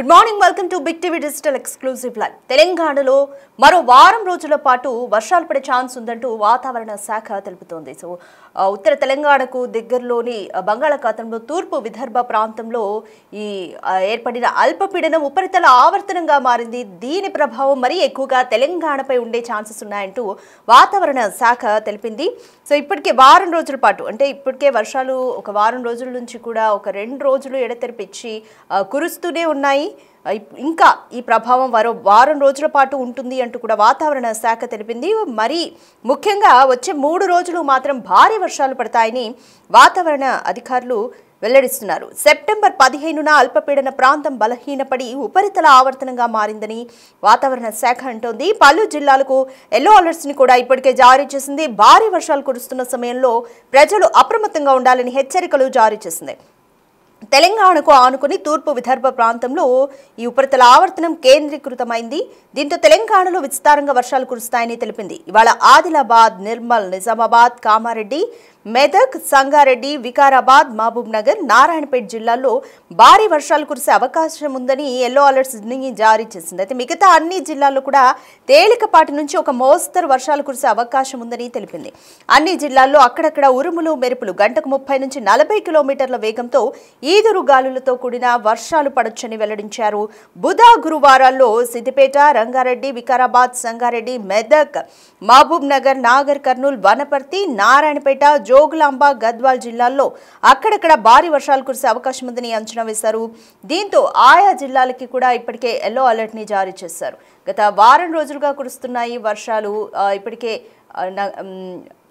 Good morning, welcome to big TV digital exclusive live. తెలంగాణలో మరో వారం రోజుల పాటు వర్షాలు పడే ఛాన్స్ ఉందంటూ వాతావరణ శాఖ తెలుపుతోంది. సో ఉత్తర తెలంగాణకు దగ్గరలోని బంగాళాఖాతంలో తూర్పు విదర్భ ప్రాంతంలో ఈ ఏర్పడిన అల్పపీడనం ఉపరితల ఆవర్తనంగా మారింది. దీని ప్రభావం మరీ ఎక్కువగా తెలంగాణపై ఉండే ఛాన్సెస్ ఉన్నాయంటూ వాతావరణ శాఖ తెలిపింది. సో ఇప్పటికే వారం రోజుల పాటు అంటే ఇప్పటికే వర్షాలు ఒక వారం రోజుల నుంచి కూడా ఒక 2 రోజులు ఎడతెరిపిచ్చి కురుస్తూనే ఉన్నాయి. ఇంకా ఈ ప్రభావం మరో వారం రోజుల పాటు ఉంటుంది అంటూ కూడా వాతావరణ శాఖ తెలిపింది. మరి ముఖ్యంగా వచ్చే 3 రోజులు మాత్రం భారీ వర్షాలు పడతాయని వాతావరణ అధికారులు వెల్లడిస్తున్నారు. సెప్టెంబర్ 15న అల్పపీడన ప్రాంతం బలహీనపడి ఉపరితల ఆవర్తనంగా మారిందని వాతావరణ శాఖ అంటోంది. పలు జిల్లాలకు ఎల్లో అలర్ట్స్ ని కూడా ఇప్పటికే జారీ చేసింది. భారీ వర్షాలు కురుస్తున్న సమయంలో ప్రజలు అప్రమత్తంగా ఉండాలని హెచ్చరికలు జారీ చేసింది. తెలంగాణకు ఆనుకుని తూర్పు విదర్భ ప్రాంతంలో ఈ ఉపరితల ఆవర్తనం కేంద్రీకృతమైంది. దీంతో తెలంగాణలో విస్తారంగా వర్షాలు కురుస్తాయని తెలిపింది. ఇవాళ ఆదిలాబాద్, నిర్మల్, నిజామాబాద్, కామారెడ్డి, మెదక్, సంగారెడ్డి, వికారాబాద్, మహబూబ్ నగర్, నారాయణపేట జిల్లాల్లో భారీ వర్షాలు కురిసే అవకాశం ఉందని ఎల్లో అలర్ట్స్ ని జారీ చేసింది. అయితే మిగతా అన్ని జిల్లాల్లో కూడా తేలికపాటి నుంచి ఒక మోస్తరు వర్షాలు కురిసే అవకాశం ఉందని తెలిపింది. అన్ని జిల్లాల్లో అక్కడక్కడ ఉరుములు, మెరుపులు గంటకు 30 నుంచి 40 కిలోమీటర్ల వేగంతో ఈదురు గాలులతో కూడిన వర్షాలు పడొచ్చని వెల్లడించారు. బుధ, గురువారాల్లో సిద్దిపేట, రంగారెడ్డి, వికారాబాద్, సంగారెడ్డి, మెదక్, మహబూబ్ నగర్, నాగర్ కర్నూల్, వనపర్తి, నారాయణపేట, జోగులాంబ, గద్వాల్ జిల్లాల్లో అక్కడక్కడ భారీ వర్షాలు కురిసే అవకాశం ఉందని అంచనా వేశారు. దీంతో ఆయా జిల్లాలకి కూడా ఇప్పటికే ఎల్లో అలర్ట్ ని జారీ చేశారు. గత వారం రోజులుగా కురుస్తున్నాయి వర్షాలు. ఇప్పటికే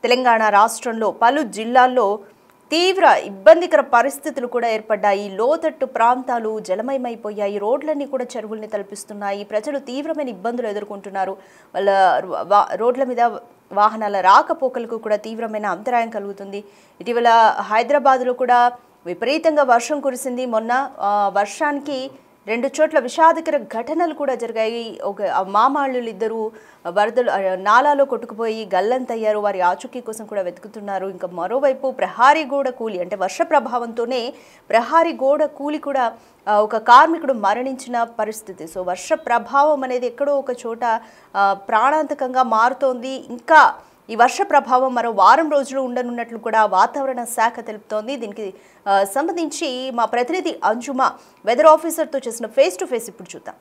తెలంగాణ రాష్ట్రంలో పలు జిల్లాల్లో తీవ్ర ఇబ్బందికర పరిస్థితులు కూడా ఏర్పడ్డాయి. లోతట్టు ప్రాంతాలు జలమయమైపోయాయి. రోడ్లన్నీ కూడా చెరువుల్ని తలపిస్తున్నాయి. ప్రజలు తీవ్రమైన ఇబ్బందులు ఎదుర్కొంటున్నారు. వాళ్ళ రోడ్ల మీద వాహనాల రాకపోకలకు కూడా తీవ్రమైన అంతరాయం కలుగుతుంది. ఇటీవల హైదరాబాద్లో కూడా విపరీతంగా వర్షం కురిసింది. మొన్న వర్షానికి 2 చోట్ల విషాదకర ఘటనలు కూడా జరిగాయి. ఒక మామాళ్ళు ఇద్దరు వరదలు నాలాలో కొట్టుకుపోయి గల్లంతయ్యారు. వారి ఆచూకీ కోసం కూడా వెతుకుతున్నారు. ఇంకా మరోవైపు ప్రహారీ గోడ కూలి అంటే వర్ష ప్రభావంతోనే ప్రహారీ గోడ కూలి కూడా ఒక కార్మికుడు మరణించిన పరిస్థితి. సో వర్ష ప్రభావం అనేది ఎక్కడో ఒక చోట ప్రాణాంతకంగా మారుతోంది. ఇంకా ఈ వర్ష ప్రభావం మరో వారం రోజులు ఉండనున్నట్లు కూడా వాతావరణ శాఖ తెలుపుతోంది. దీనికి సంబంధించి మా ప్రతినిధి అంజుమ వెదర్ ఆఫీసర్తో చేసిన ఫేస్ టు ఫేస్ ఇప్పుడు చూద్దాం.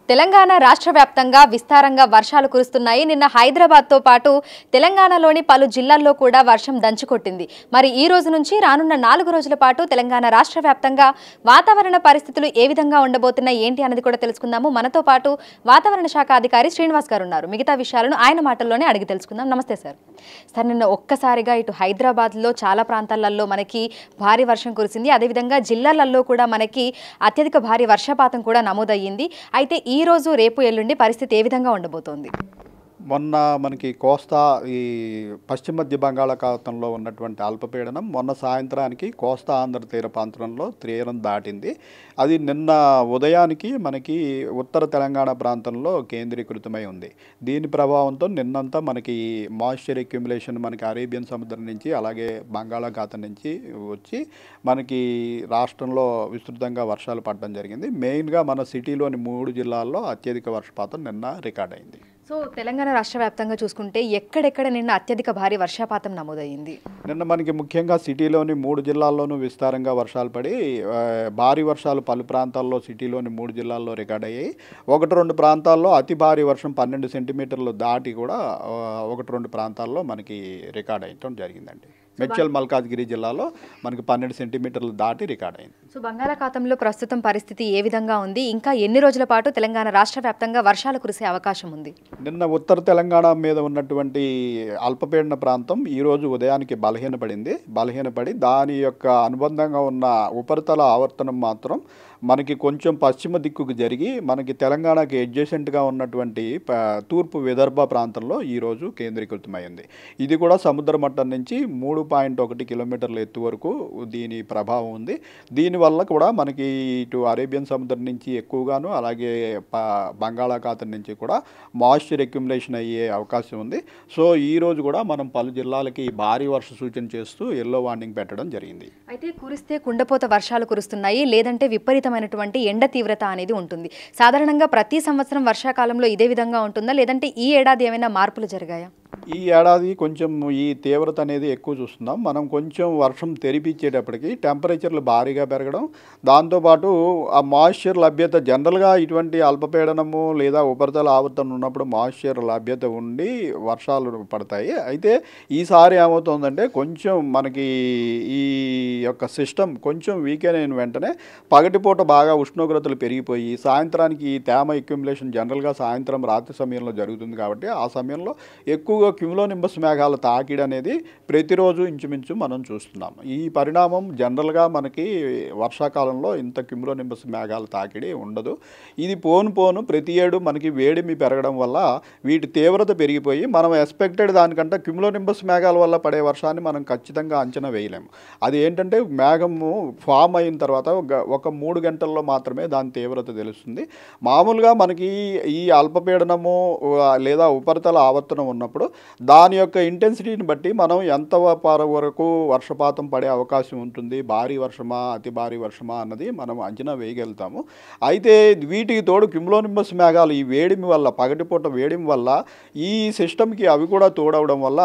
తెలంగాణ రాష్ట్ర వ్యాప్తంగా విస్తారంగా వర్షాలు కురుస్తున్నాయి. నిన్న హైదరాబాద్తో పాటు తెలంగాణలోని పలు జిల్లాల్లో కూడా వర్షం దంచుకొట్టింది. మరి ఈ రోజు నుంచి రానున్న 4 రోజుల పాటు తెలంగాణ రాష్ట్ర వ్యాప్తంగా వాతావరణ పరిస్థితులు ఏ విధంగా ఉండబోతున్నాయి ఏంటి అన్నది కూడా తెలుసుకుందాము. మనతో పాటు వాతావరణ శాఖ అధికారి శ్రీనివాస్ గారు ఉన్నారు. మిగతా విషయాలను ఆయన మాటల్లోనే అడిగి తెలుసుకుందాం. నమస్తే సార్. సార్, నిన్న ఒక్కసారిగా ఇటు హైదరాబాద్లో చాలా ప్రాంతాలలో మనకి భారీ వర్షం కురిసింది. అదేవిధంగా జిల్లాలలో కూడా మనకి అత్యధిక భారీ వర్షపాతం కూడా నమోదయ్యింది. అయితే ఈ రోజు, రేపు, ఎల్లుండి పరిస్థితి ఏ విధంగా ఉండబోతోంది? మొన్న మనకి కోస్తా ఈ పశ్చిమ మధ్య బంగాళాఖాతంలో ఉన్నటువంటి అల్పపీడనం మొన్న సాయంత్రానికి కోస్తా ఆంధ్ర తీర ప్రాంతంలో తీరం దాటింది. అది నిన్న ఉదయానికి మనకి ఉత్తర తెలంగాణ ప్రాంతంలో కేంద్రీకృతమై ఉంది. దీని ప్రభావంతో నిన్నంతా మనకి మాయిశ్చర్ అక్యుములేషన్ మనకి అరేబియన్ సముద్రం నుంచి అలాగే బంగాళాఖాతం నుంచి వచ్చి మనకి రాష్ట్రంలో విస్తృతంగా వర్షాలు పడడం జరిగింది. మెయిన్గా మన సిటీలోని 3 జిల్లాల్లో అత్యధిక వర్షపాతం నిన్న రికార్డ్ అయింది. సో తెలంగాణ రాష్ట్ర వ్యాప్తంగా చూసుకుంటే ఎక్కడెక్కడ నిన్న అత్యధిక భారీ వర్షపాతం నమోదయ్యింది? నిన్న మనకి ముఖ్యంగా సిటీలోని 3 జిల్లాల్లోనూ విస్తారంగా వర్షాలు పడి భారీ వర్షాలు పలు ప్రాంతాల్లో సిటీలోని 3 జిల్లాల్లో రికార్డ్ అయ్యాయి. 1-2 ప్రాంతాల్లో అతి భారీ వర్షం 12 సెంటీమీటర్లు దాటి కూడా 1-2 ప్రాంతాల్లో మనకి రికార్డ్ అయ్యటం జరిగిందండి. మెడ్చల్ మల్కాజ్గిరి జిల్లాలో మనకి 12 సెంటీమీటర్లు దాటి రికార్డ్ అయింది. సో బంగాళాఖాతంలో ప్రస్తుతం పరిస్థితి ఏ విధంగా ఉంది? ఇంకా ఎన్ని రోజుల పాటు తెలంగాణ రాష్ట్ర వ్యాప్తంగా వర్షాలు కురిసే అవకాశం ఉంది? నిన్న ఉత్తర తెలంగాణ మీద ఉన్నటువంటి అల్పపీడన ప్రాంతం ఈరోజు ఉదయానికి బలహీనపడి దాని యొక్క అనుబంధంగా ఉన్న ఉపరితల ఆవర్తనం మాత్రం మనకి కొంచెం పశ్చిమ దిక్కుకు జరిగి మనకి తెలంగాణకి అడ్జసెంట్గా ఉన్నటువంటి తూర్పు విదర్భ ప్రాంతంలో ఈరోజు కేంద్రీకృతమైంది. ఇది కూడా సముద్ర మట్టం నుంచి 3.1 కిలోమీటర్ల ఎత్తు వరకు దీని ప్రభావం ఉంది. దీనివల్ల కూడా మనకి ఇటు అరేబియన్ సముద్రం నుంచి ఎక్కువగాను అలాగే బంగాళాఖాతం నుంచి కూడా మాయిశ్చర్ అక్యుములేషన్ అయ్యే అవకాశం ఉంది. సో ఈరోజు కూడా మనం పలు జిల్లాలకి భారీ వర్ష సూచన చేస్తూ ఎల్లో వార్నింగ్ పెట్టడం జరిగింది. అయితే కురిస్తే కుండపోత వర్షాలు కురుస్తున్నాయి, లేదంటే విపరీతమైనటువంటి ఎండ తీవ్రత అనేది ఉంటుంది. సాధారణంగా ప్రతి సంవత్సరం వర్షాకాలంలో ఇదే విధంగా ఉంటుందా, లేదంటే ఈ ఏడాది ఏమైనా మార్పులు జరిగాయా? ఈ ఏడాది కొంచెం ఈ తీవ్రత అనేది ఎక్కువ చూస్తున్నాం. మనం కొంచెం వర్షం తెరిపించేటప్పటికి టెంపరేచర్లు భారీగా పెరగడం, దాంతోపాటు ఆ మాయిశ్చర్ లభ్యత జనరల్గా ఇటువంటి అల్పపీడనము లేదా ఉపరితల ఆవర్తనం ఉన్నప్పుడు మాయిశ్చర్ లభ్యత ఉండి వర్షాలు పడతాయి. అయితే ఈసారి ఏమవుతుందంటే కొంచెం మనకి ఈ యొక్క సిస్టమ్ కొంచెం వీకెన్ అయిన వెంటనే పగటిపూట బాగా ఉష్ణోగ్రతలు పెరిగిపోయి సాయంత్రానికి ఈ తేమ అక్యుములేషన్ జనరల్గా సాయంత్రం రాత్రి సమయంలో జరుగుతుంది కాబట్టి ఆ సమయంలో ఎక్కువగా క్యూములోనింబస్ మేఘాల తాకిడి అనేది ప్రతిరోజు ఇంచుమించు మనం చూస్తున్నాం. ఈ పరిణామం జనరల్గా మనకి వర్షాకాలంలో ఇంత క్యూములోనింబస్ మేఘాల తాకిడి ఉండదు. ఇది పోను ప్రతి ఏడు మనకి వేడిమి పెరగడం వల్ల వీటి తీవ్రత పెరిగిపోయి మనం ఎక్స్పెక్టెడ్ దానికంటే క్యూములోనింబస్ మేఘాల వల్ల పడే వర్షాన్ని మనం ఖచ్చితంగా అంచనా వేయలేము. అది ఏంటంటే మేఘము ఫామ్ అయిన తర్వాత ఒక 3 గంటల్లో మాత్రమే దాని తీవ్రత తెలుస్తుంది. మామూలుగా మనకి ఈ అల్పపీడనము లేదా ఉపరితల ఆవర్తనం ఉన్నప్పుడు దాని యొక్క ఇంటెన్సిటీని బట్టి మనం ఎంత వరకు వర్షపాతం పడే అవకాశం ఉంటుంది, భారీ వర్షమా అతి భారీ వర్షమా అన్నది మనం అంచనా వేయగలుగుతాము. అయితే వీటికి తోడు క్యూములోనింబస్ మేఘాలు ఈ వేడిమి వల్ల పగటిపూట వేడిమి వల్ల ఈ సిస్టమ్కి అవి కూడా తోడవడం వల్ల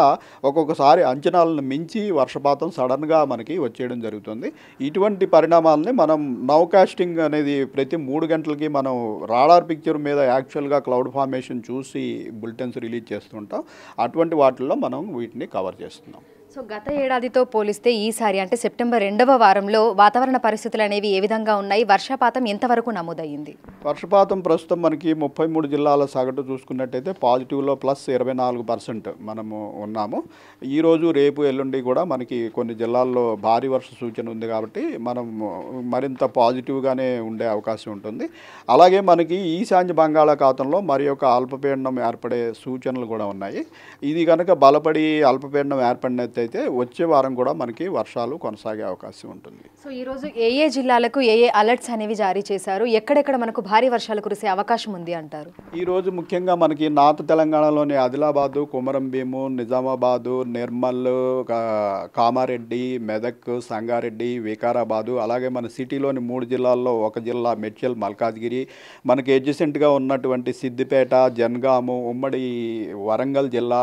ఒక్కొక్కసారి అంచనాలను మించి వర్షపాతం సడన్గా మనకి వచ్చేయడం జరుగుతుంది. ఇటువంటి పరిణామాలని మనం నౌకాస్టింగ్ అనేది ప్రతి 3 గంటలకి మనం రాడార్ పిక్చర్ మీద యాక్చువల్గా క్లౌడ్ ఫార్మేషన్ చూసి బులెటిన్స్ రిలీజ్ చేస్తుంటాం. అటువంటి వాటిల్లో మనం వీటిని కవర్ చేస్తున్నాం. సో గత ఏడాదితో పోలిస్తే ఈసారి అంటే సెప్టెంబర్ 2వ వారంలో వాతావరణ పరిస్థితులు అనేవి ఏ విధంగా ఉన్నాయి, వర్షపాతం ఎంతవరకు నమోదయ్యింది? వర్షపాతం ప్రస్తుతం మనకి 33 జిల్లాల సగటు చూసుకున్నట్టయితే పాజిటివ్లో +24% మనము ఉన్నాము. ఈరోజు రేపు ఎల్లుండి కూడా మనకి కొన్ని జిల్లాల్లో భారీ వర్ష సూచన ఉంది కాబట్టి మనం మరింత పాజిటివ్గానే ఉండే అవకాశం ఉంటుంది. అలాగే మనకి ఈశాన్య బంగాళాఖాతంలో మరి ఒక అల్పపీడనం ఏర్పడే సూచనలు కూడా ఉన్నాయి. ఇది కనుక బలపడి అల్పపీడనం ఏర్పడినట్టు అయితే వచ్చే వారం కూడా మనకి వర్షాలు కొనసాగే అవకాశం ఉంటుంది. సో ఈరోజు ఏ జిల్లాలకు ఏ అలర్ట్స్ అనేవి జారీ చేశారు, ఎక్కడెక్కడ మనకు భారీ వర్షాలు కురిసే అవకాశం ఉంది అంటారు? ఈరోజు ముఖ్యంగా మనకి నార్త్ తెలంగాణలోని ఆదిలాబాదు, కొమరంభీము, నిజామాబాదు, నిర్మల్, కామారెడ్డి, మెదక్, సంగారెడ్డి, వికారాబాదు, అలాగే మన సిటీలోని 3 జిల్లాల్లో ఒక జిల్లా మేడ్చల్, మల్కాజ్గిరి, మనకి అడ్జసెంట్గా ఉన్నటువంటి సిద్దిపేట, జనగాము, ఉమ్మడి వరంగల్ జిల్లా,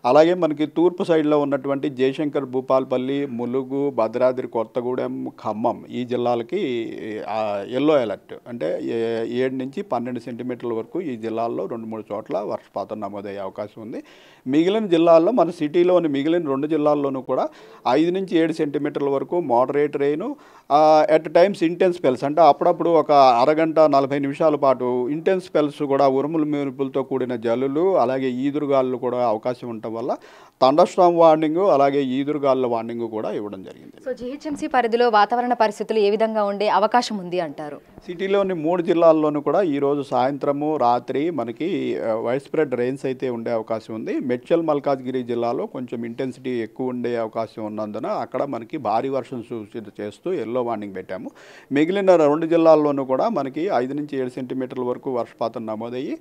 అలాగే మనకి తూర్పు సైడ్లో ఉన్నటువంటి జయశంకర్, భూపాల్పల్లి, ములుగు, భద్రాద్రి కొత్తగూడెం, ఖమ్మం ఈ జిల్లాలకి ఎల్లో అలర్ట్ అంటే 7 నుంచి 12 సెంటీమీటర్ల వరకు ఈ జిల్లాల్లో 2-3 చోట్ల వర్షపాతం నమోదయ్యే అవకాశం ఉంది. మిగిలిన జిల్లాల్లో మన సిటీలోని మిగిలిన 2 జిల్లాల్లోనూ కూడా 5 నుంచి 7 సెంటీమీటర్ల వరకు moderate rain, at times intense spells అంటే అప్పుడప్పుడు ఒక అరగంట 40 నిమిషాల పాటు ఇంటెన్స్ స్పెల్స్ కూడా ఉరుములు మెరుపులతో కూడిన జల్లులు అలాగే ఈదురుగాలు కూడా అవకాశం ఉండటం వల్ల థండర్స్టార్మ్ వార్నింగ్ అలాగే ఈదురుగాలుల వార్నింగ్ కూడా ఇవ్వడం జరిగింది. సో జీహెచ్ఎంసీ పరిధిలో వాతావరణ పరిస్థితులు ఏ విధంగా ఉండే అవకాశం ఉంది అంటారు? సిటీలోని 3 జిల్లాల్లోనూ కూడా ఈరోజు సాయంత్రము రాత్రి మనకి వైడ్ స్ప్రెడ్ రెయిన్స్ అయితే ఉండే అవకాశం ఉంది. మేడ్చల్, మల్కాజ్గిరి జిల్లాలో కొంచెం ఇంటెన్సిటీ ఎక్కువ ఉండే అవకాశం ఉన్నందున అక్కడ మనకి భారీ వర్షం సూచన చేస్తూ ఎల్లో వార్నింగ్ పెట్టాము. మిగిలిన 2 జిల్లాల్లోనూ కూడా మనకి 5 నుంచి 7 సెంటీమీటర్ల వరకు వర్షపాతం నమోదయ్యి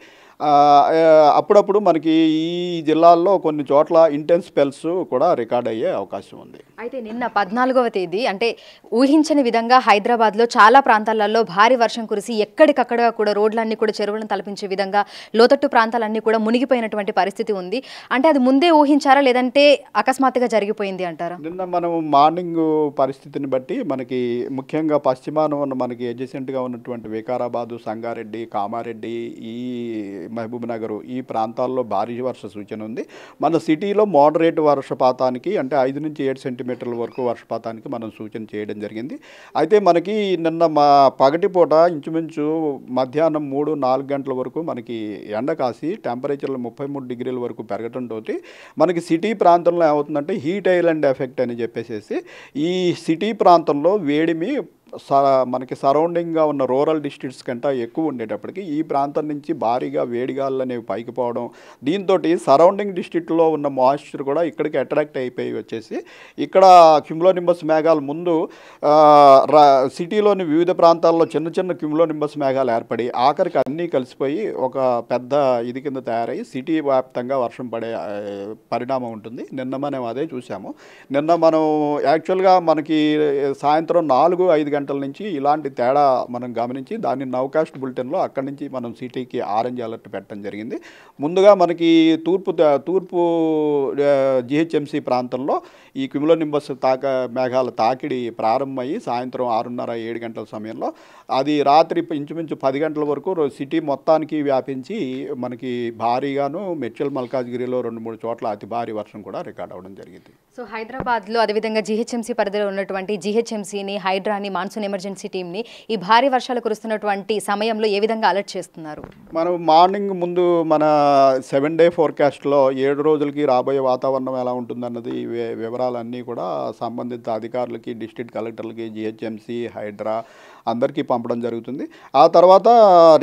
అప్పుడప్పుడు మనకి ఈ జిల్లాల్లో కొన్ని చోట్ల ఇంటెన్స్ స్పెల్స్ కూడా రికార్డ్ అయ్యే అవకాశం ఉంది. అయితే నిన్న 14వ తేదీ అంటే ఊహించని విధంగా హైదరాబాద్లో చాలా ప్రాంతాలలో భారీ వర్షం కురిసి ఎక్కడికక్కడ కూడా రోడ్లన్నీ కూడా చెరువులను తలపించే విధంగా లోతట్టు ప్రాంతాలన్నీ కూడా మునిగిపోయినటువంటి పరిస్థితి ఉంది. అంటే అది ముందే ఊహించారా లేదంటే అకస్మాత్తుగా జరిగిపోయింది అంటారా? నిన్న మనం మార్నింగ్ పరిస్థితిని బట్టి మనకి ముఖ్యంగా పశ్చిమాన ఉన్న మనకి అడ్జసెంట్గా ఉన్నటువంటి వికారాబాదు, సంగారెడ్డి, కామారెడ్డి, ఈ మహబూబ్ నగర్ ఈ ప్రాంతాల్లో భారీ వర్ష సూచన ఉంది. మన సిటీలో మోడరేట్ వర్షపాతానికి అంటే 5 నుంచి 7 సెంటీమీటర్ల వరకు వర్షపాతానికి మనం సూచన చేయడం జరిగింది. అయితే మనకి నిన్న పగటిపూట ఇంచుమించు మధ్యాహ్నం 3-4 గంటల వరకు మనకి ఎండ కాసి టెంపరేచర్లు 33 డిగ్రీల వరకు పెరగడంతో మనకి సిటీ ప్రాంతంలో ఏమవుతుందంటే హీట్ ఐలాండ్ ఎఫెక్ట్ అని చెప్పేసి ఈ సిటీ ప్రాంతంలో వేడిమి మనకి సరౌండింగ్గా ఉన్న రూరల్ డిస్ట్రిక్ట్స్ కంటే ఎక్కువ ఉండేటప్పటికి ఈ ప్రాంతం నుంచి భారీగా వేడిగాళ్ళు అనేవి పైకి పోవడం, దీంతో సరౌండింగ్ డిస్ట్రిక్ట్లో ఉన్న మాయిశ్చర్ కూడా ఇక్కడికి అట్రాక్ట్ అయిపోయి వచ్చేసి ఇక్కడ క్యుములోనింబస్ మేఘాలు ముందు సిటీలోని వివిధ ప్రాంతాల్లో చిన్న చిన్న క్యుములోనింబస్ మేఘాలు ఏర్పడి ఆఖరికి అన్నీ కలిసిపోయి ఒక పెద్ద ఇది కింద తయారై సిటీ వ్యాప్తంగా వర్షం పడే పరిణామం ఉంటుంది. నిన్న మనం అదే చూసాము. నిన్న మనం యాక్చువల్గా మనకి సాయంత్రం 4-5 గంటల నుంచి ఇలాంటి తేడా మనం గమనించి దాన్ని నౌకాస్ట్ బులెటిన్లో అక్కడి నుంచి మనం సిటీకి ఆరెంజ్ అలర్ట్ పెట్టడం జరిగింది. ముందుగా మనకి తూర్పు జిహెచ్ఎంసీ ప్రాంతంలో ఈ క్యుములోనింబస్ మేఘాల తాకిడి ప్రారంభమయ్యి సాయంత్రం 6:30-7 గంటల సమయంలో అది రాత్రి ఇంచుమించు 10 గంటల వరకు సిటీ మొత్తానికి వ్యాపించి మనకి భారీగాను మెడ్చల్ మల్కాజ్గిరిలో 2-3 చోట్ల అతి భారీ వర్షం కూడా రికార్డ్ అవ్వడం జరిగింది. సో హైదరాబాద్లో అదేవిధంగా జీహెచ్ఎంసీ పరిధిలో ఉన్నటువంటి జీహెచ్ఎంసీని, హైడ్రాని, మాన్సూన్ ఎమర్జెన్సీ టీమ్ని ఈ భారీ వర్షాలు కురుస్తున్నటువంటి సమయంలో ఏ విధంగా అలర్ట్ చేస్తున్నారు? మనం మార్నింగ్ ముందు మన 7 డే ఫోర్కాస్ట్లో 7 రోజులకి రాబోయే వాతావరణం ఎలా ఉంటుందన్నది వివరాలన్నీ కూడా సంబంధిత అధికారులకి, డిస్ట్రిక్ట్ కలెక్టర్లకి, జీహెచ్ఎంసీ, హైడ్రా అందరికీ పంపడం జరుగుతుంది. ఆ తర్వాత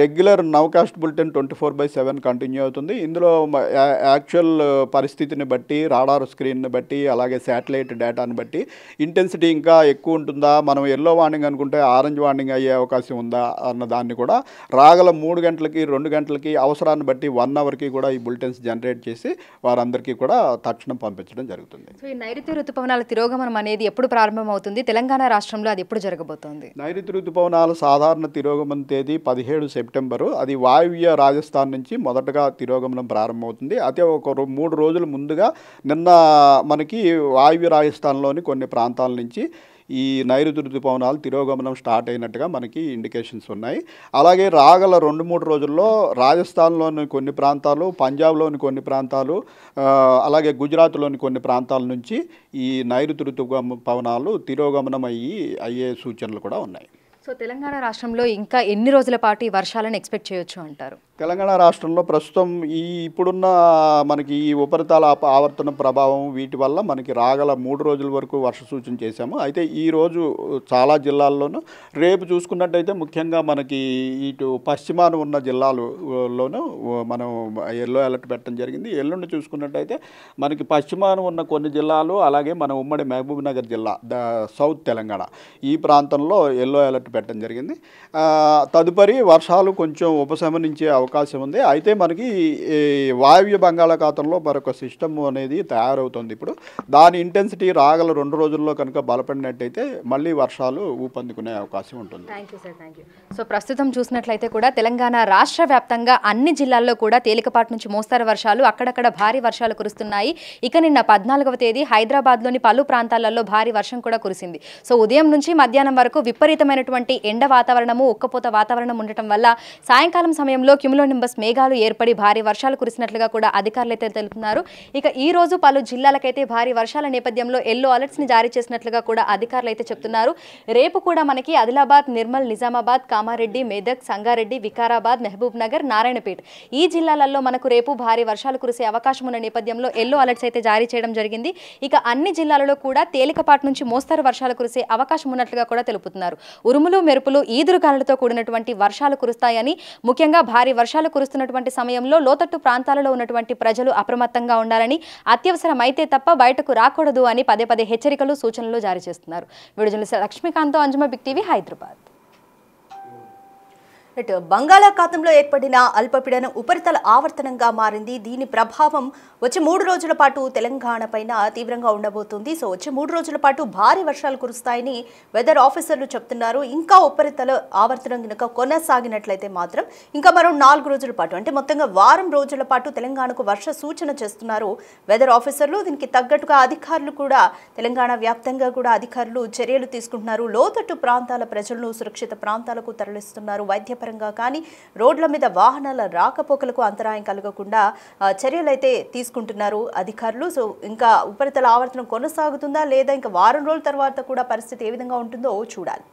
రెగ్యులర్ నౌకాస్ట్ బులెటిన్ 24/7 కంటిన్యూ అవుతుంది. ఇందులో యాక్చువల్ పరిస్థితిని బట్టి, రాడార్ స్క్రీన్ని బట్టి, అలాగే శాటిలైట్ డేటాను బట్టి ఇంటెన్సిటీ ఇంకా ఎక్కువ ఉంటుందా, మనం ఎల్లో వార్నింగ్ అనుకుంటే ఆరెంజ్ వార్నింగ్ అయ్యే అవకాశం ఉందా అన్న దాన్ని కూడా రాగల 3 గంటలకి, 2 గంటలకి అవసరాన్ని బట్టి 1 అవర్కి కూడా ఈ బులెటిన్స్ జనరేట్ చేసి వారందరికీ కూడా తక్షణం పంపించడం జరుగుతుంది. సో ఈ నైరుతి ఋతుపవనాల తిరోగమనం అనేది ఎప్పుడు ప్రారంభమవుతుంది? తెలంగాణ రాష్ట్రంలో అది ఎప్పుడు జరగబోతోంది? నైరుతి ఋతుపవనాల సాధారణ తిరోగమన తేదీ 17 సెప్టెంబరు. అది వాయువ్య రాజస్థాన్ నుంచి మొదటగా తిరోగమనం ప్రారంభమవుతుంది. అయితే ఒక 3 రోజుల ముందుగా నిన్న మనకి వాయువ్య రాజస్థాన్లోని కొన్ని ప్రాంతాల నుంచి ఈ నైరుతి ఋతుపవనాలు తిరోగమనం స్టార్ట్ అయినట్టుగా మనకి ఇండికేషన్స్ ఉన్నాయి. అలాగే రాగల 2-3 రోజుల్లో రాజస్థాన్లోని కొన్ని ప్రాంతాలు, పంజాబ్లోని కొన్ని ప్రాంతాలు, అలాగే గుజరాత్లోని కొన్ని ప్రాంతాల నుంచి ఈ నైరుతి ఋతుపవనాలు తిరోగమనం అయ్యే సూచనలు కూడా ఉన్నాయి. సో తెలంగాణ రాష్ట్రంలో ఇంకా ఎన్ని రోజుల పాటు ఈ వర్షాలను ఎక్స్పెక్ట్ చేయొచ్చు అంటారు? తెలంగాణ రాష్ట్రంలో ప్రస్తుతం ఇప్పుడున్న మనకి ఈ ఉపరితల ఆవర్తన ప్రభావం వీటి వల్ల మనకి రాగల 3 రోజుల వరకు వర్ష సూచన చేశాము. అయితే ఈరోజు చాలా జిల్లాల్లోనూ, రేపు చూసుకున్నట్టయితే ముఖ్యంగా మనకి ఇటు పశ్చిమాన ఉన్న జిల్లాల్లోనూ మనం ఎల్లో అలర్ట్ పెట్టడం జరిగింది. ఎల్లుండి చూసుకున్నట్టయితే మనకి పశ్చిమాన ఉన్న కొన్ని జిల్లాలు, అలాగే మన ఉమ్మడి మహబూబ్ నగర్ జిల్లా, సౌత్ తెలంగాణ ఈ ప్రాంతంలో ఎల్లో అలర్ట్ పెట్టడం జరిగింది. తదుపరి వర్షాలు కొంచెం ఉపశమనించే అవకాశం ఉంది. అయితే మనకి వాయువ్య బంగాళాఖాతంలో మరొక సిస్టమ్ అనేది తయారవుతుంది. ఇప్పుడు దాని ఇంటెన్సిటీ రాగల 2 రోజుల్లో కనుక బలపడినట్టయితే మళ్ళీ వర్షాలు ఊపందుకునే అవకాశం ఉంటుంది. Thank you sir, thank you. So ప్రస్తుతం చూసినట్లయితే కూడా తెలంగాణ రాష్ట్ర వ్యాప్తంగా అన్ని జిల్లాల్లో కూడా తేలికపాటి నుంచి మోస్తరు వర్షాలు, అక్కడక్కడ భారీ వర్షాలు కురుస్తున్నాయి. ఇక నిన్న 14వ తేదీ హైదరాబాద్లోని పలు ప్రాంతాలలో భారీ వర్షం కూడా కురిసింది. సో ఉదయం నుంచి మధ్యాహ్నం వరకు విపరీతమైనటువంటి ఎండ వాతావరణము, ఉక్కపోత వాతావరణం ఉండటం వల్ల సాయంకాలం సమయంలో క్యుములోనింబస్ మేఘాలు ఏర్పడి భారీ వర్షాలు కురిసినట్లుగా కూడా అధికారులు అయితే తెలుపుతున్నారు. ఇక ఈ రోజు పలు జిల్లాలకైతే భారీ వర్షాల నేపథ్యంలో ఎల్లో అలర్ట్స్ ని జారీ చేసినట్లుగా కూడా అధికారులు అయితే చెప్తున్నారు. రేపు కూడా మనకి ఆదిలాబాద్, నిర్మల్, నిజామాబాద్, కామారెడ్డి, మెదక్, సంగారెడ్డి, వికారాబాద్, మహబూబ్ నగర్, నారాయణపేట్ ఈ జిల్లాలలో మనకు రేపు భారీ వర్షాలు కురిసే అవకాశం ఉన్న నేపథ్యంలో ఎల్లో అలర్ట్స్ అయితే జారీ చేయడం జరిగింది. ఇక అన్ని జిల్లాలలో కూడా తేలికపాటి నుంచి మోస్తరు వర్షాలు కురిసే అవకాశం ఉన్నట్లుగా కూడా తెలుపుతున్నారు. ఉరుములు, మెరుపులు, ఈదురుగాలులతో కూడినటువంటి వర్షాలు కురుస్తాయని, ముఖ్యంగా భారీ వర్షాలు కురుస్తున్నటువంటి సమయంలో లోతట్టు ప్రాంతాలలో ఉన్నటువంటి ప్రజలు అప్రమత్తంగా ఉండాలని, అత్యవసరమైతే తప్ప బయటకు రాకూడదు అని పదే హెచ్చరికలు, సూచనలు జారీ చేస్తున్నారు. Video Laxmikanth, Anjuma, big TV, Hyderabad. బంగాళాఖాతంలో ఏర్పడిన అల్పపీడనం ఉపరితల ఆవర్తనంగా మారింది. దీని ప్రభావం వచ్చే 3 రోజుల పాటు తెలంగాణ పైన తీవ్రంగా ఉండబోతుంది. సో వచ్చే 3 రోజుల పాటు భారీ వర్షాలు కురుస్తాయని వెదర్ ఆఫీసర్లు చెప్తున్నారు. ఇంకా ఉపరితల ఆవర్తనం కనుక కొనసాగినట్లయితే మాత్రం ఇంకా మరో 4 రోజుల పాటు, అంటే మొత్తంగా వారం రోజుల పాటు తెలంగాణకు వర్ష సూచన చేస్తున్నారు వెదర్ ఆఫీసర్లు. దీనికి తగ్గట్టుగా అధికారులు కూడా తెలంగాణ వ్యాప్తంగా కూడా అధికారులు చర్యలు తీసుకుంటున్నారు. లోతట్టు ప్రాంతాల ప్రజలను సురక్షిత ప్రాంతాలకు తరలిస్తున్నారు. వైద్య పరంగా కానీ రోడ్ల మీద వాహనాల రాకపోకలకు అంతరాయం కలగకుండా చర్యలు అయితే తీసుకుంటున్నారు అధికారులు. సో ఇంకా ఉపరితల ఆవర్తనం కొనసాగుతుందా లేదా ఇంకా వారం రోజుల తర్వాత కూడా పరిస్థితి ఏ విధంగా ఉంటుందో చూడాలి.